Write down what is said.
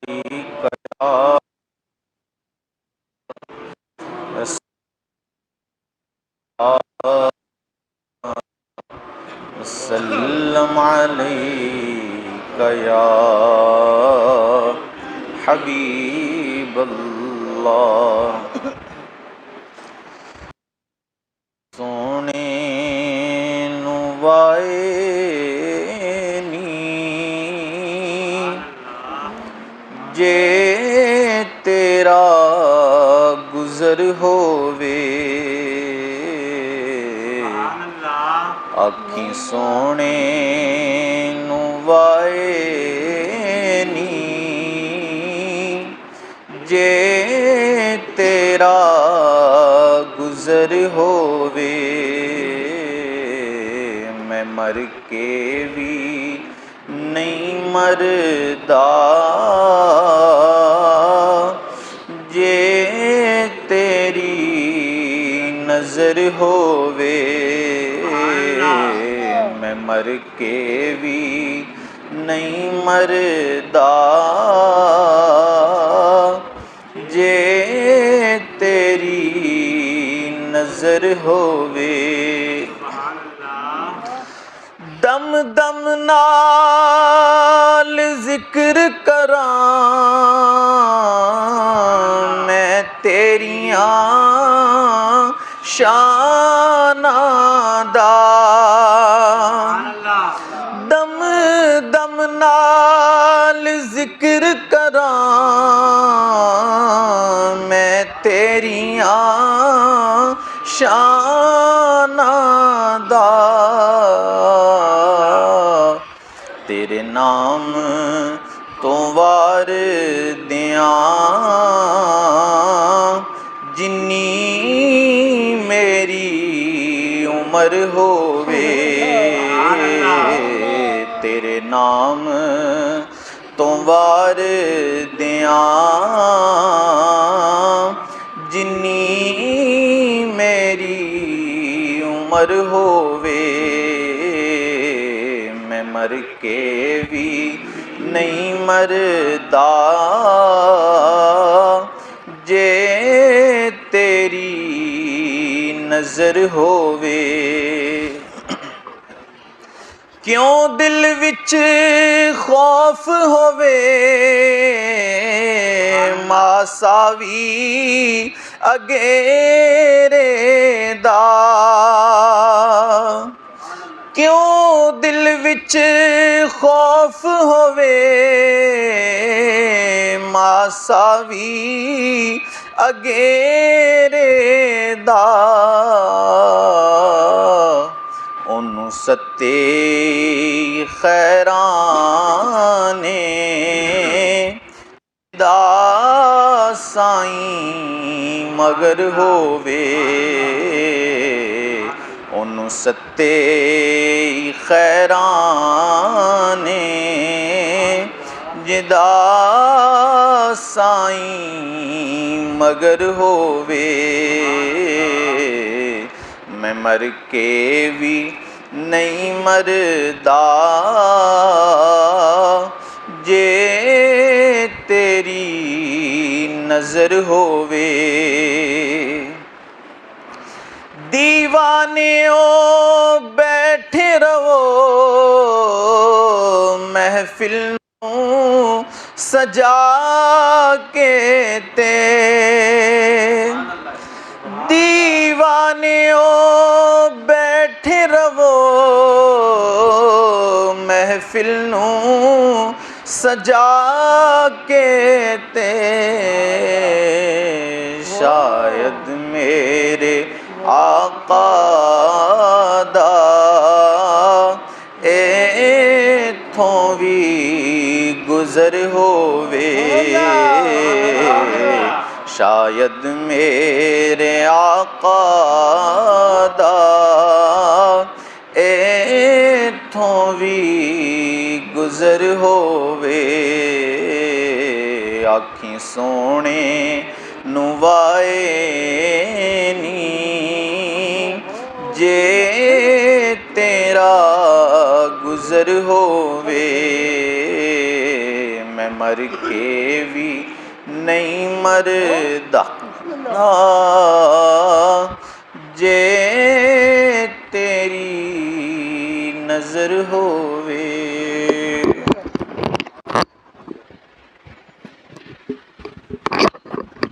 कया सल्लम अलैका या हबीबल्लाह। सोने नू वाए नी जे तेरा गुज़र होवे, आखी सोने नू वाए नी जे तेरा गुज़र होवे। मैं मर के भी नहीं मरदा जे तेरी नज़र होवे। मैं मर के भी नहीं मरदा जे तेरी नज़र होवे। दम दम नाल जिक्र करां मैं तेरियां शानां दा। दम दम नाल जिक्र करां मैं तेरियां शानां दा। तेरे नाम तो वार दियां जिन्नी मेरी उम्र होवे। तेरे नाम तो वार दियां जिन्नी मेरी उम्र होवे। मैं मर के भी नहीं मरदा जे तेरी नज़र होवे। क्यों दिल विच खौफ होवे मासा भी अगेरे दा। क्यों दिल विच खौफ होवे मासा भी अगेरे दा। ओनू सत्ते खैरां ने दा साईं मगर होवे। ओनू सत्ते खैरां ने जिदा साईं मगर होवे। मैं मर के भी नहीं मरदा जे तेरी नज़र होवे। दीवानियों बैठे रहो महफिल नूं सजा के ते। दीवानियों बैठे रहो महफिल नूं सजा के ते। शायद मेरे आका दा इत्थों भी गुज़र होवे। शायद मेरे आका दा इत्थों भी गुज़र होवे। आखी सोने नू वाए नी जे तेरा गुज़र होवे। मैं मैं मर के भी नहीं मरदा जे तेरी नज़र होवे।